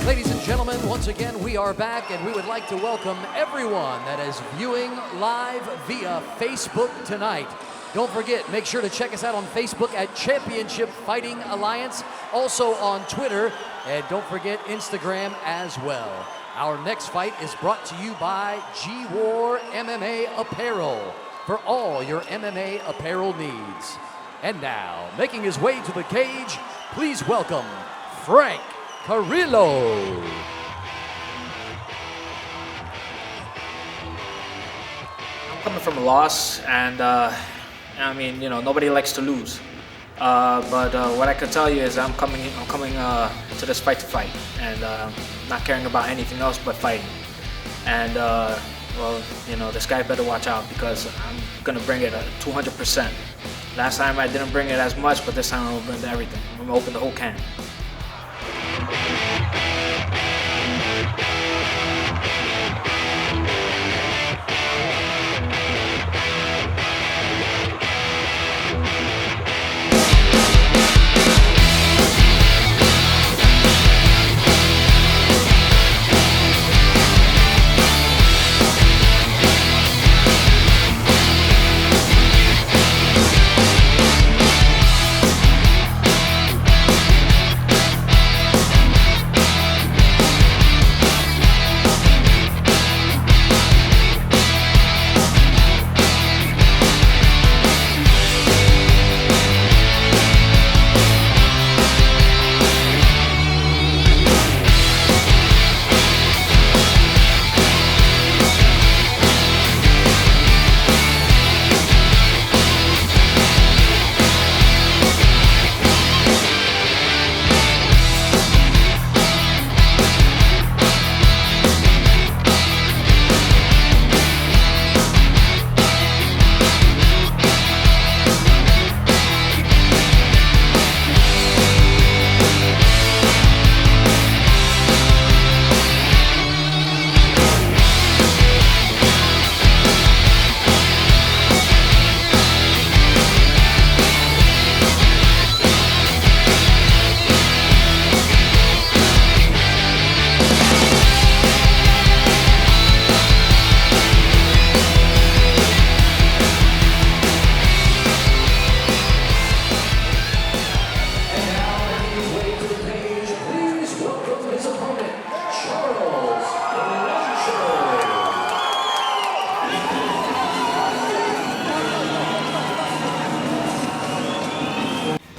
Ladies and gentlemen, once again, we are back, and we would like to welcome everyone that is viewing live via Facebook tonight. Don't forget, make sure to check us out on Facebook at Championship Fighting Alliance, also on Twitter, and don't forget Instagram as well. Our next fight is brought to you by G-War MMA Apparel for all your MMA apparel needs. And now, making his way to the cage, please welcome Frank Carrillo. I'm coming from a loss, and I mean, you know, nobody likes to lose. But what I can tell you is I'm coming to this fight to fight, and not caring about anything else but fighting. And well, you know, this guy better watch out, because I'm gonna bring it at 200%. Last time I didn't bring it as much, but this time I'm gonna bring everything. I'm gonna open the whole can.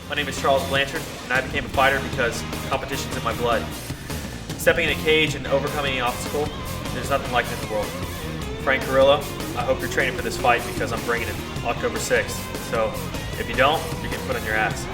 My name is Blanchard, and I became a fighter because competition's in my blood. Stepping in a cage and overcoming an obstacle, there's nothing like it in the world. Frank Carrillo, I hope you're training for this fight, because I'm bringing it October 6th. So if you don't, you're getting put on your ass.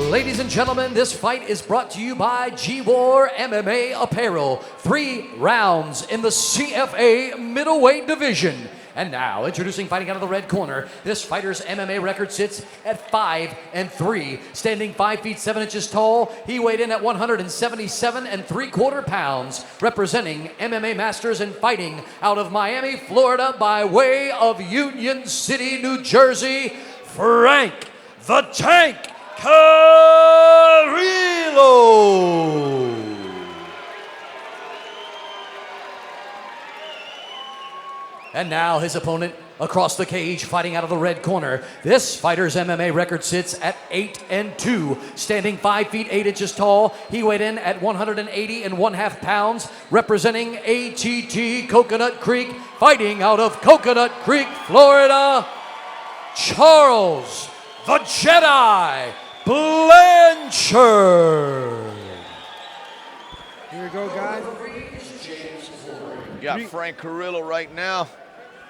Ladies and gentlemen, this fight is brought to you by G-War MMA Apparel. 3 rounds in the CFA middleweight division. And now, introducing, fighting out of the red corner, this fighter's MMA record sits at 5-3. Standing 5 feet 7 inches tall, he weighed in at 177 3/4 pounds. Representing MMA Masters and fighting out of Miami, Florida, by way of Union City, New Jersey, Frank the Tank Carrillo. And now his opponent, Across the cage, fighting out of the red corner, this fighter's MMA record sits at 8-2, standing 5 feet 8 inches tall. He weighed in at 180.5 pounds, representing ATT Coconut Creek, fighting out of Coconut Creek, Florida, Charles the Jedi Blanchard. Here we go, guys. You got Frank Carrillo right now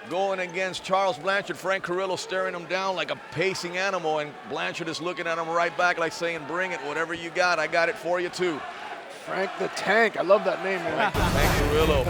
going against Charles Blanchard. Frank Carrillo staring him down like a pacing animal, and Blanchard is looking at him right back like saying, bring it, whatever you got, I got it for you too. Frank the Tank. I love that name, man. Frank Carrillo.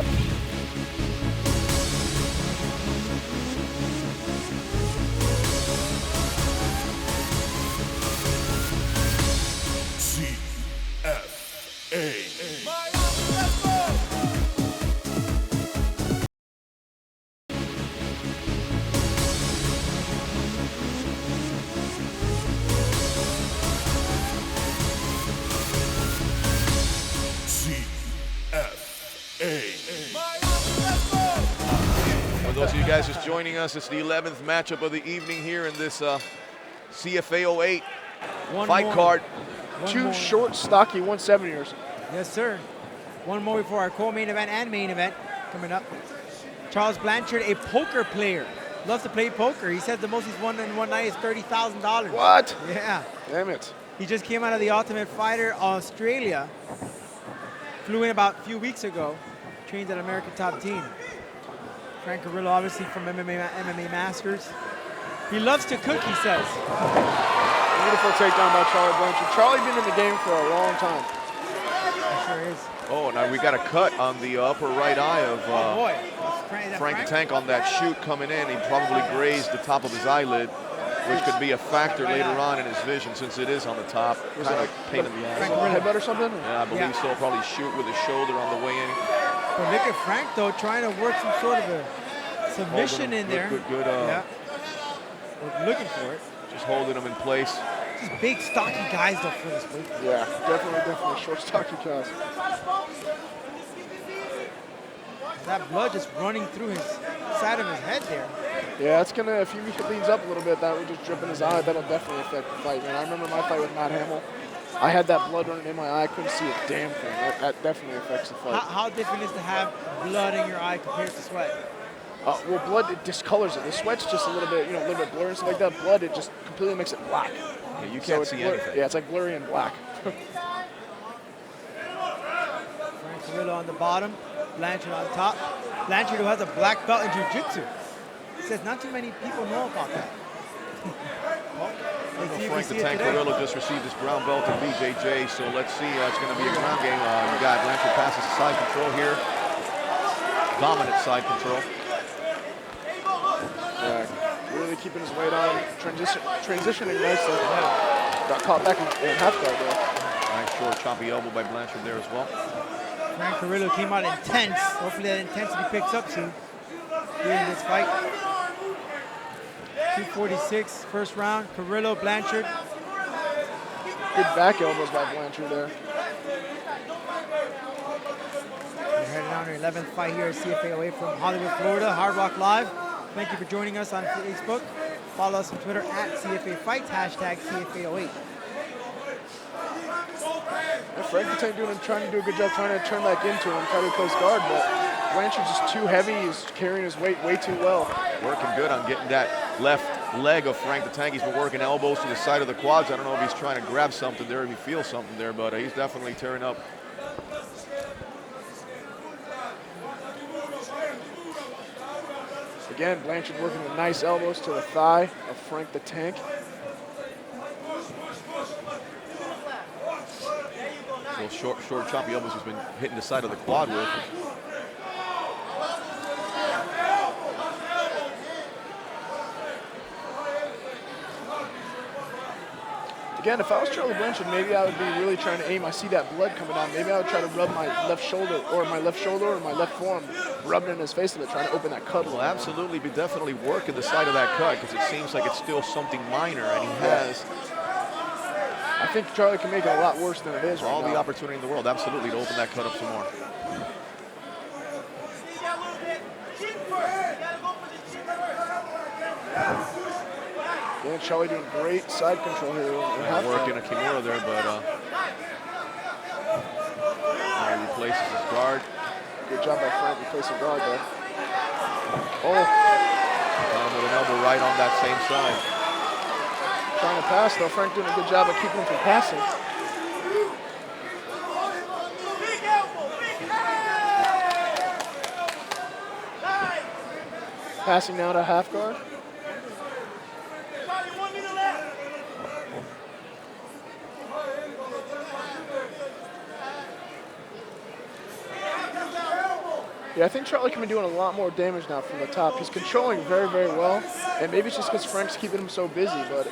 For those of you guys just joining us, it's the 11th matchup of the evening here in this CFA 08 fight card. Two short, stocky 170ers. Yes, sir. One more before our co-main event and main event coming up. Charles Blanchard, a poker player. Loves to play poker. He says the most he's won in one night is $30,000. What? Yeah. Damn it. He just came out of the Ultimate Fighter Australia. Flew in about a few weeks ago. Trained at American Top Team. Frank Carrillo, obviously from MMA Masters. He loves to cook, he says. Beautiful takedown by Charlie Blanchard. Charlie been in the game for a long time. He sure is. Oh, now we got a cut on the upper right eye of Oh boy. Frank the Tank on that shoot coming in. He probably grazed the top of his eyelid, which could be a factor later on in his vision since it is on the top. Kind of pain in the ass. Frank headbutt or something? Yeah, I believe so. Probably shoot with his shoulder on the way in. But look at Frank, though, trying to work some sort of a submission in there. Good, yeah. We're looking for it. Just holding him in place. Just big, stocky guys, though, for this weight. Yeah, definitely short, stocky guys. That blood just running through his side of his head there. Yeah, it's gonna, if he leans up a little bit, that would just drip in his eye. That'll definitely affect the fight, man. I remember my fight with Matt Hamill. I had that blood running in my eye. I couldn't see a damn thing. That definitely affects the fight. How different is to have blood in your eye compared to sweat? Well, blood, it discolors it. The sweat's just a little bit, a little bit blurry and stuff like that. Blood, it just completely makes it black. Yeah, you can't see anything. Yeah, it's like blurry and black. Frank Carrillo on the bottom, Blanchard on top. Blanchard, who has a black belt in jiu-jitsu. He says not too many people know about that. Frank the Tank Carrillo just received his brown belt in BJJ, so let's see. It's going to be a ground game. You got Blanchard passes the side control here. Dominant side control. Yeah, really keeping his weight on, transitioning nicely. Got caught back in half guard there. Nice short choppy elbow by Blanchard there as well. Frank Carrillo came out intense. Hopefully that intensity picks up soon during this fight. 246, first round. Carrillo, Blanchard. Good back elbows by Blanchard there. We're headed on our 11th fight here at CFA 08 from Hollywood, Florida, Hard Rock Live. Thank you for joining us on Facebook. Follow us on Twitter at CFA Fights, hashtag CFA 08. Yeah, Frank the Tank trying to do a good job trying to turn back into him, try to replace guard, but Blanchard's just too heavy. He's carrying his weight way too well. Working good on getting that left leg of Frank the Tank. He's been working elbows to the side of the quads. I don't know if he's trying to grab something there, if he feels something there, but he's definitely tearing up. Again, Blanchard working with nice elbows to the thigh of Frank the Tank. Those short choppy elbows he's been hitting the side of the quad with. Again, if I was Charlie Blanchard, maybe I would be really trying to aim. I see that blood coming down. Maybe I would try to rub my left shoulder or my left forearm, rub it in his face a bit, trying to open that cut. Well, absolutely, be definitely working the side of that cut because it seems like it's still something minor, and he has I think Charlie can make it a lot worse than it is right all now. the opportunity in the world, absolutely, to open that cut up some more. Yeah, Charlie doing great side control here. Working a Kimura there, but he replaces his guard. Good job by Frank replacing guard there. Oh. With an elbow right on that same side. Trying to pass though. Frank doing a good job of keeping him from passing. Passing now to half guard. Yeah, I think Charlie can be doing a lot more damage now from the top. He's controlling very, very well, and maybe it's just because Frank's keeping him so busy, but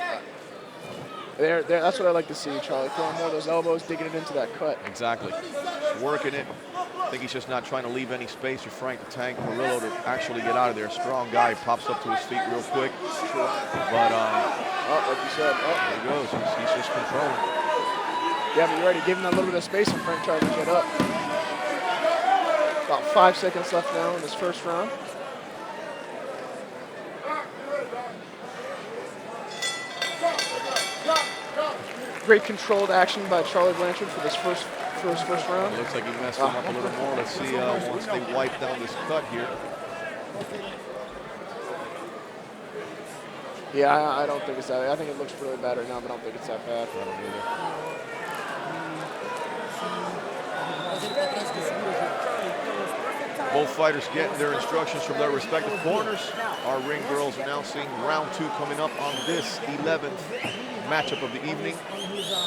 that's what I like to see, Charlie, throwing more of those elbows, digging it into that cut. Exactly. Just working it. I think he's just not trying to leave any space for Frank the Tank Carrillo to actually get out of there. Strong guy, pops up to his feet real quick. Sure. But, like you said, there he goes. He's just controlling. Yeah, but you're already giving that little bit of space and Frank trying to get up. About 5 seconds left now in this first round. Great controlled action by Charlie Blanchard for this first round. It looks like he messed him up a little more. Let's see once they wipe down this cut here. Yeah, I don't think it's that bad. I think it looks really bad right now, but I don't think it's that bad. I don't either. Both fighters getting their instructions from their respective corners. Our ring girls announcing round 2 coming up on this 11th matchup of the evening.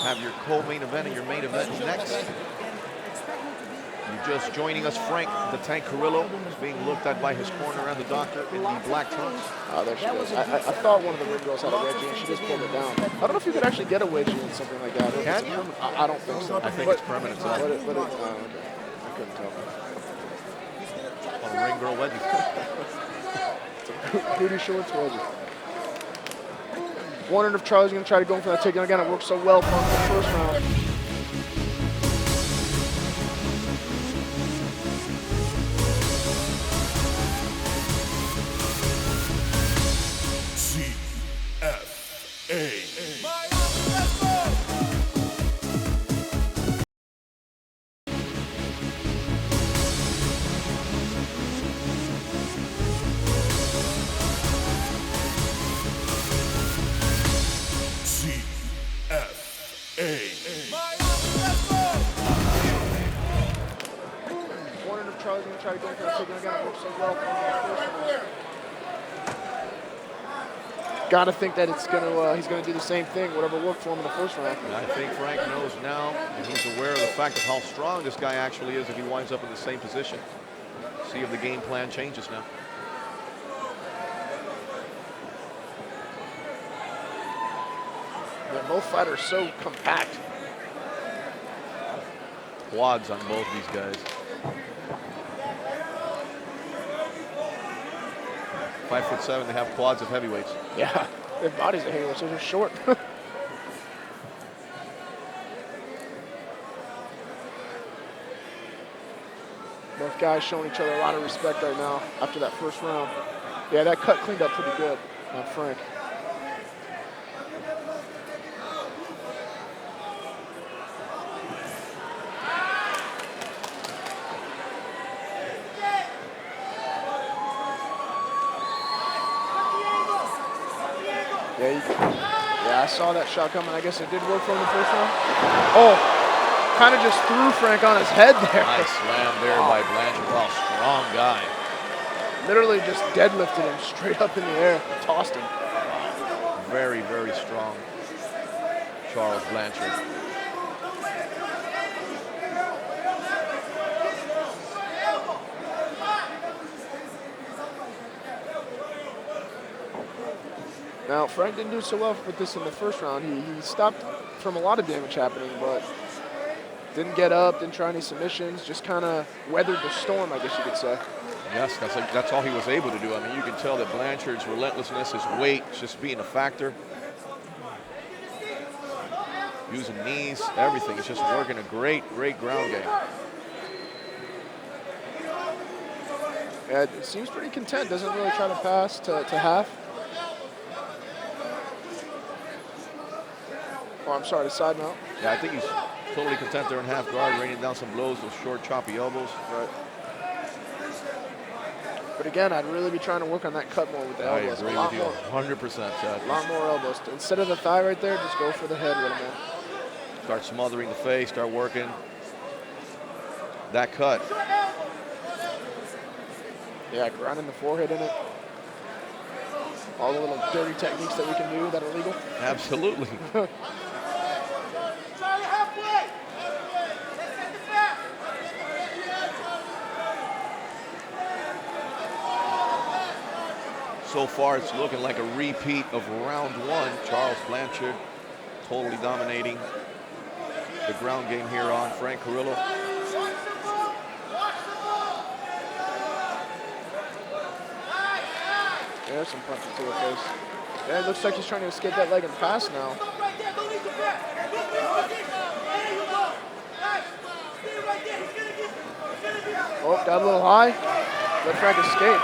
Have your co-main event and your main event next. You're just joining us, Frank the Tank Carrillo is being looked at by his corner and the doctor in the black trunks. Oh, there she is. I thought one of the ring girls had a wedgie and she just pulled it down. I don't know if you could actually get a wedgie in something like that. Can you? I don't think so. I think it's permanent. Okay. I couldn't tell. Ring girl wedgie. Booty shorts wedgie. Wondering if Charlie's going to try to go in for that takedown again. It worked so well for him in the first round. Wondering if Charlie's going to try to go in for that takedown again. It worked so well for him in the first round. Got to think that he's going to do the same thing, whatever worked for him in the first round. I think Frank knows now, and he's aware of the fact of how strong this guy actually is if he winds up in the same position. See if the game plan changes now. Yeah, both fighters so compact. Quads on both these guys. 5'7", they have quads of heavyweights. Yeah, their bodies are heavyweights, so they're short. Both guys showing each other a lot of respect right now after that first round. Yeah, that cut cleaned up pretty good on Frank. Yeah, I saw that shot coming. I guess it did work for him the first round. Oh, kind of just threw Frank on his head there. Nice slam there by Blanchard. Wow, strong guy. Literally just deadlifted him straight up in the air, tossed him. Very, very strong Charles Blanchard. Now, Frank didn't do so well with this in the first round. He stopped from a lot of damage happening, but didn't get up, didn't try any submissions, just kind of weathered the storm, I guess you could say. Yes, that's all he was able to do. I mean, you can tell that Blanchard's relentlessness, his weight, just being a factor. Using knees, everything. He's just working a great, great ground game. Yeah, it seems pretty content. Doesn't really try to pass to half. Oh, I'm sorry, the side mount. Yeah, I think he's totally content there in half guard, raining down some blows, those short, choppy elbows. Right. But again, I'd really be trying to work on that cut more with the I elbows. agree with you 100%, Chad. A lot more elbows. Instead of the thigh right there, just go for the head with them, man. Start smothering the face, start working that cut. Yeah, grinding the forehead in it. All the little dirty techniques that we can do that are legal. Absolutely. So far, it's looking like a repeat of round one. Charles Blanchard totally dominating the ground game here on Frank Carrillo. There's some punches to the face. Yeah, it looks like he's trying to escape that leg and pass now. Oh, got a little high. Let Frank escape.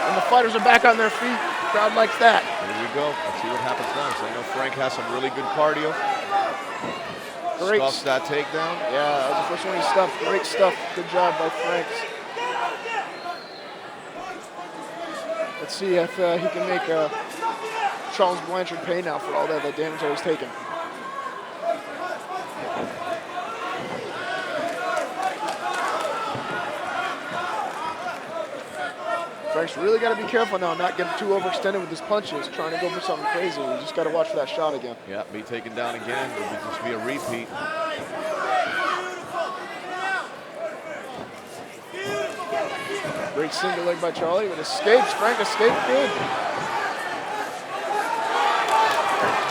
And the fighters are back on their feet. Crowd likes that. Here we go. Let's see what happens next. I know Frank has some really good cardio. Great. Stuffs that takedown. Yeah, that was the first one he stuffed. Great stuff. Good job by Frank. Let's see if he can make Charles Blanchard pay now for all that damage that was taken. Frank's really got to be careful now, not getting too overextended with his punches, trying to go for something crazy. You just got to watch for that shot again. Yeah, be taken down again. It would just be a repeat. Great single leg by Charlie with escapes. Frank escaped good.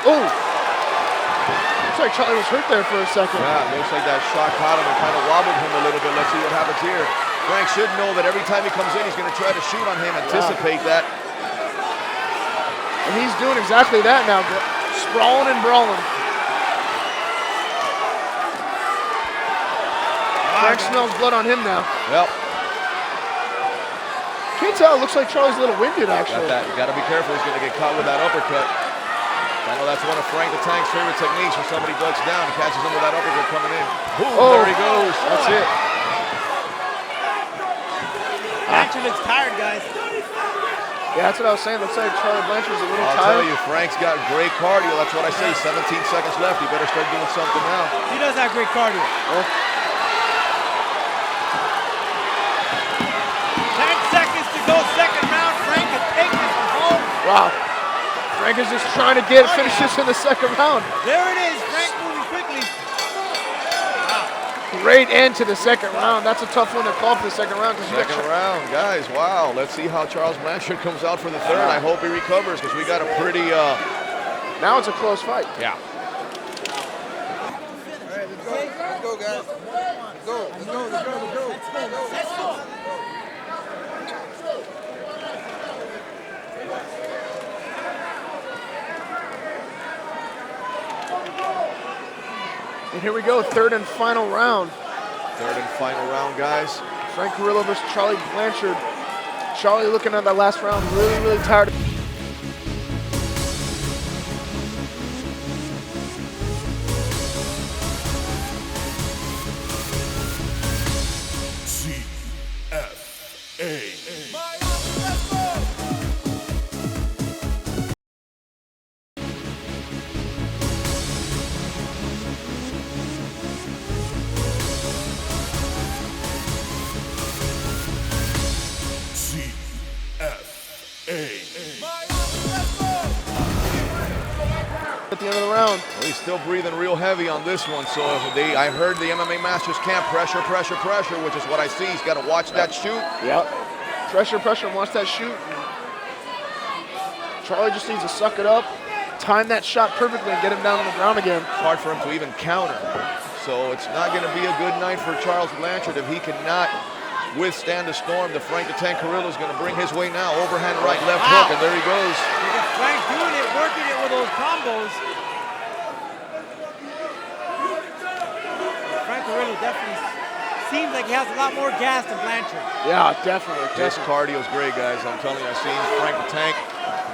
Oh! Looks like Charlie was hurt there for a second. Yeah, looks like that shot caught him and kind of wobbled him a little bit. Let's see what happens here. Frank should know that every time he comes in, he's going to try to shoot on him, anticipate that. And he's doing exactly that now, sprawling and brawling. Frank smells blood on him now. Well, Can't tell, it looks like Charlie's a little winded actually. got to be careful. He's going to get caught with that uppercut. I know that's one of Frank the Tank's favorite techniques. When somebody ducks down, he catches him with that uppercut coming in. Boom, there he goes. That's it. Blanchard looks tired, guys. Yeah, that's what I was saying. Looks like Charlie Blanchard's a little I'll tired. tell you, Frank's got great cardio. That's what I say. 17 seconds left. You better start doing something now. He does have great cardio. 10 seconds to go, second round. Frank is taking this one home. Wow. Frank is just trying to finish this in the second round. There it is. Frank moving quickly. Great end to the second round. That's a tough one to call for the second round. Second round, guys. Wow. Let's see how Charles Blanchard comes out for the third. I hope he recovers because we got a pretty. Now it's a close fight. Yeah. Let's go, guys. Let's go. And here we go, third and final round. Third and final round, guys. Frank Carrillo versus Charlie Blanchard. Charlie looking at that last round, really, really tired. At the end of the round. Well, he's still breathing real heavy on this one. So I heard the MMA Masters camp pressure, which is what I see. He's got to watch that shoot. Yep. Pressure, and watch that shoot. Charlie just needs to suck it up, time that shot perfectly, and get him down on the ground again. It's hard for him to even counter. So it's not going to be a good night for Charles Blanchard if he cannot withstand the storm that Frank the Tank Carrillo is going to bring his way now. Overhand right, left hook, and there he goes. Look at Frank doing it, working it with those combos. Frank Carrillo definitely seems like he has a lot more gas than Blanchard. Yeah, definitely. This cardio is great, guys. I'm telling you, I've seen Frank the Tank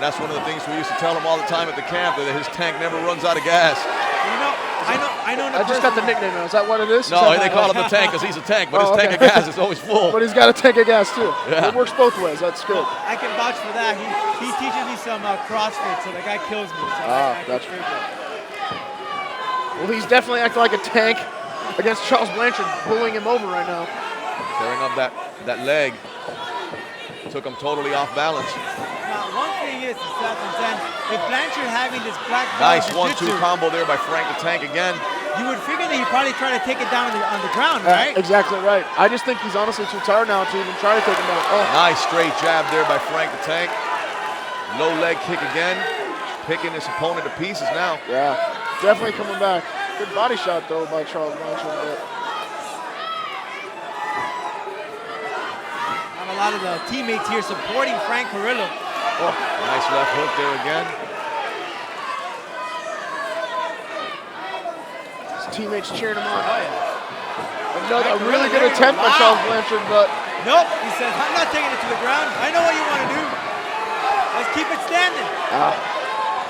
That's one of the things we used to tell him all the time at the camp, that his tank never runs out of gas. You know, I know. I just got the nickname now. Is that what it is? No, they call him the tank because he's a tank, but his tank of gas is always full. But he's got a tank of gas too. Yeah. It works both ways. That's good. I can vouch for that. He teaches me some CrossFit, so the guy kills me. So I That's can trade that. Well, he's definitely acting like a tank against Charles Blanchard, bullying him over right now. Tearing up that leg. Took him totally off balance. Now, one thing is, if Blanchard having this black belt Nice jiu-jitsu, 1-2 combo there by Frank the Tank again. you would figure that he'd probably try to take it down on the ground, right? Exactly right. I just think he's honestly too tired now to even try to take him down. Oh, Nice straight jab there by Frank the Tank. Low leg kick again. Picking his opponent to pieces now. yeah, definitely coming back. Good body shot though by Charles Blanchard. But A lot of the teammates here supporting Frank Carrillo. Oh, nice left hook there again. his teammates cheering him on. Oh, yeah. Another really good attempt by Charles Blanchard, but Nope, he says, I'm not taking it to the ground. I know what you want to do. Let's keep it standing.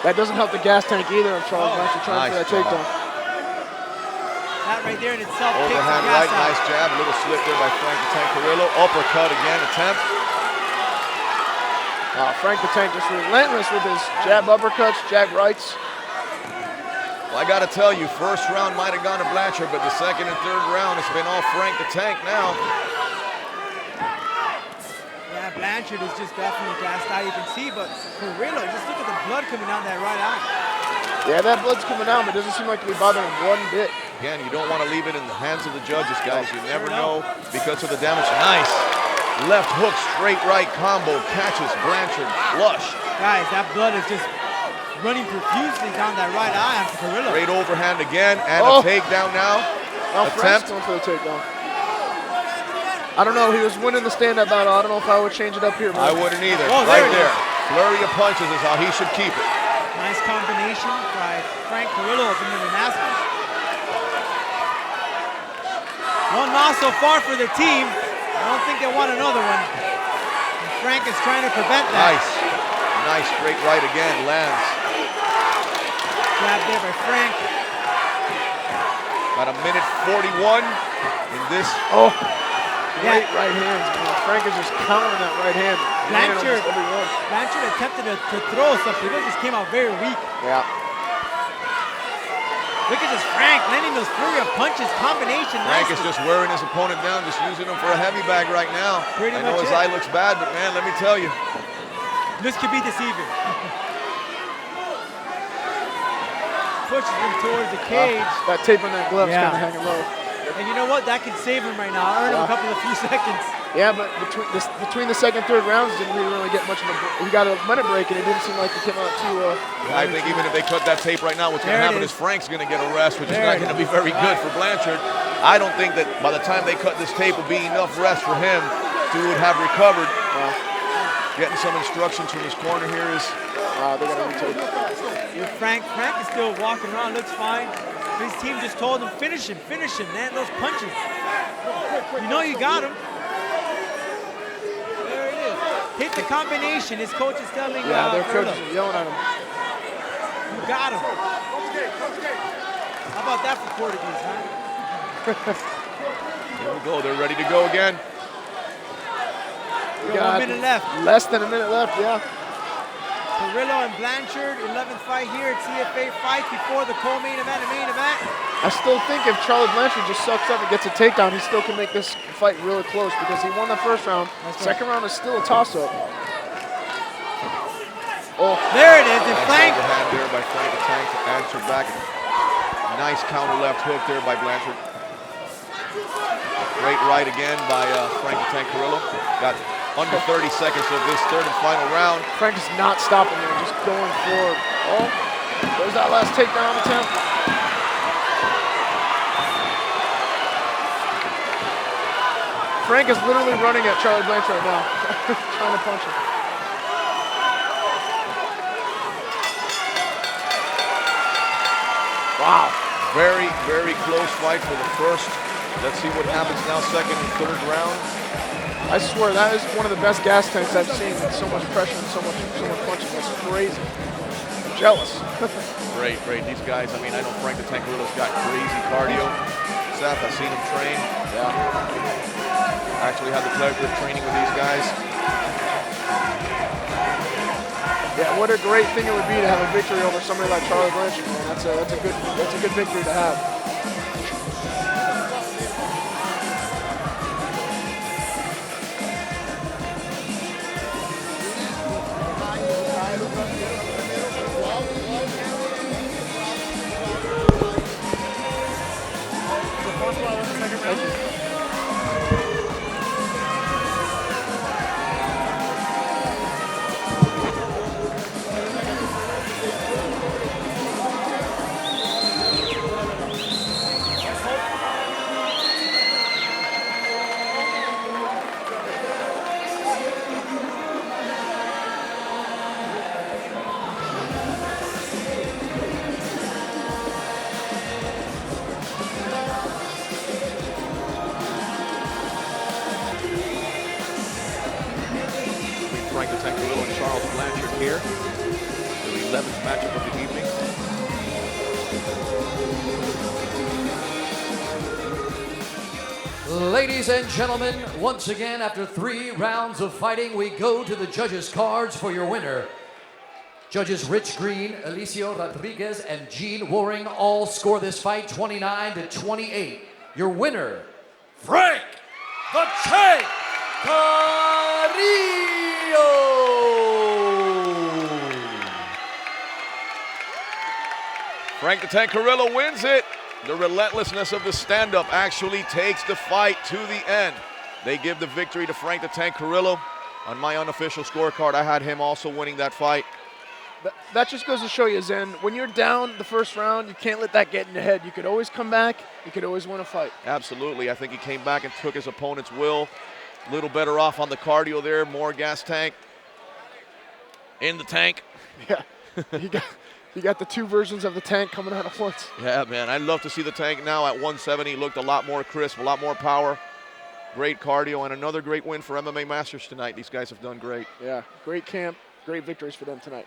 that doesn't help the gas tank either of Charles Blanchard trying Nice for that takedown. That right there in itself kicks the Overhand gas right, out. nice jab. Little slip there by Frank the Tank Carrillo. Uppercut again, attempt. Frank the Tank just relentless with his jab uppercuts, jab rights. Well, I got to tell you, first round might have gone to Blanchard, but the second and third round, it's been all Frank the Tank now. Yeah, Blanchard is just definitely gassed out, you can see, but Carrillo, just look at the blood coming down that right eye. Yeah, that blood's coming down, but it doesn't seem like to be bothering him one bit. Again, you don't want to leave it in the hands of the judges, guys. You never know because of the damage. Nice. Left hook, straight right combo. Catches Blanchard flush. Guys, that blood is just running profusely down that right eye after Carrillo. Great overhand again, and a takedown now. Now Frank's Attempt. going for the takedown. I don't know, he was winning the stand-up battle. I don't know if I would change it up here. I wouldn't either. Oh, right there it there. Flurry of punches is how he should keep it. Nice combination by Frank Carrillo of the Masters. One loss so far for the team. I don't think they want another one. And Frank is trying to prevent that. Nice. Nice straight right again. Lands. Grab there by Frank. About a minute 41 in this. Great right hands, man. Frank is just countering that right hand. Blanchard, Every one. Blanchard attempted to throw something. It just came out very weak. Yeah. Look at this Frank landing those flurry of punches, combination. Frank nicely. is just wearing his opponent down, just using him for a heavy bag right now. Pretty I know much his it. eye looks bad, but man, let me tell you. This could be deceiving. Pushes him towards the cage. That tape on that glove is Yeah. kind of hanging low. And you know what? That can save him right now. Earn him a couple of few seconds. Yeah, but between the second and third rounds, didn't really get much of a break. He got a minute break, and it didn't seem like he came out too. I think even if they cut that tape right now, what's going to There it happen is. is Frank's going to get a rest, which is There not it going to is. be very good for Blanchard. I don't think that by the time they cut this tape will be enough rest for him to have recovered. Getting some instructions from his corner here is They got a retake. With Frank is still walking around, looks fine. His team just told him, finish him, land those punches. You know you got him. There it is. Hit the combination. His coach is telling Yeah, their Carrillo, coaches are yelling at him. you got him. How about that for Portuguese, huh? here we go. They're ready to go again. We Got got 1 minute left. Less than a minute left, yeah. Carrillo and Blanchard, 11th fight here at CFA Fights before the co-main event and main event. I still think if Charlie Blanchard just sucks up and gets a takedown, he still can make this fight really close because he won the first round. That's right. Second round is still a toss-up. Oh, There it is, and Nice Frank. overhand there by Frank the Tank to answer back. Nice counter left hook there by Blanchard. Great right again by Frank the Tank Carrillo. Got under 30 seconds of this third and final round. Frank is not stopping there, just going forward. Oh, there's that last takedown attempt. Frank is literally running at Charlie Blanchard right now, trying to punch him. Wow. Very, very close fight for the first. Let's see what happens now, second and third round. I swear that is one of the best gas tanks I've seen. With so much pressure and so much punching. That's crazy. I'm jealous. Great. These guys, I mean, I know Frank the Tank Carrillo's got crazy cardio. Seth, I've seen him train. Yeah. Actually had the pleasure of training with these guys. Yeah, what a great thing it would be to have a victory over somebody like Charlie Blanchard, man. That's a good victory to have. Frank the Tank Carrillo and Charles Blanchard here. The 11th matchup of the evening. Ladies and gentlemen, once again, after 3 rounds of fighting, we go to the judges' cards for your winner. Judges Rich Green, Alicio Rodriguez, and Gene Waring all score this fight 29-28. Your winner, Frank the Tank Carrillo! Frank the Tank Carrillo wins it. The relentlessness of the stand-up actually takes the fight to the end. They give the victory to Frank the Tank Carrillo. On my unofficial scorecard, I had him also winning that fight. That just goes to show you, Zen, when you're down the first round, you can't let that get in your head. You could always come back. You could always win a fight. Absolutely. I think he came back and took his opponent's will. A little better off on the cardio there. More gas tank in the tank. Yeah. You got the 2 versions of the tank coming out at once. Yeah, man. I'd love to see the tank now at 170. Looked a lot more crisp, a lot more power. Great cardio, and another great win for MMA Masters tonight. These guys have done great. Yeah, great camp. Great victories for them tonight.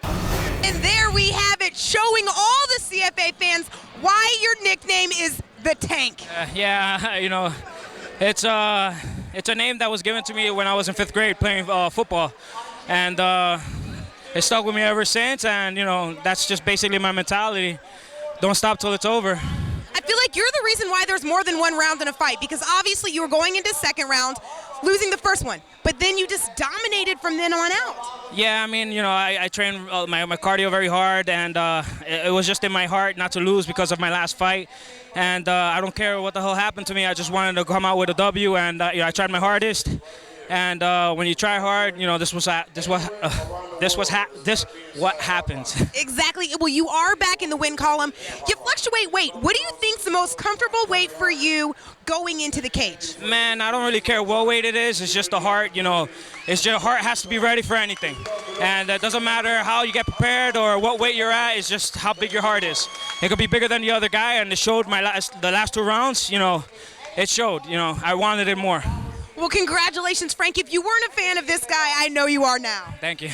And there we have it, showing all the CFA fans why your nickname is the Tank. Yeah, you know, it's a name that was given to me when I was in 5th grade playing football, and it stuck with me ever since. And you know, that's just basically my mentality. Don't stop till it's over. I feel like you're the reason why there's more than 1 round in a fight, because obviously you were going into 2nd round, losing the 1st one, but then you just dominated from then on out. Yeah, I mean, you know, I trained my cardio very hard, and it was just in my heart not to lose because of my last fight. And I don't care what the hell happened to me. I just wanted to come out with a W, and you know, I tried my hardest. And when you try hard, you know, this what happens. Exactly. Well, you are back in the win column. You fluctuate weight. What do you think's the most comfortable weight for you going into the cage? Man, I don't really care what weight it is. It's just the heart, you know. It's just heart has to be ready for anything. And it doesn't matter how you get prepared or what weight you're at. It's just how big your heart is. It could be bigger than the other guy, and it showed the last 2 rounds. You know, it showed. You know, I wanted it more. Well, congratulations, Frank. If you weren't a fan of this guy, I know you are now. Thank you.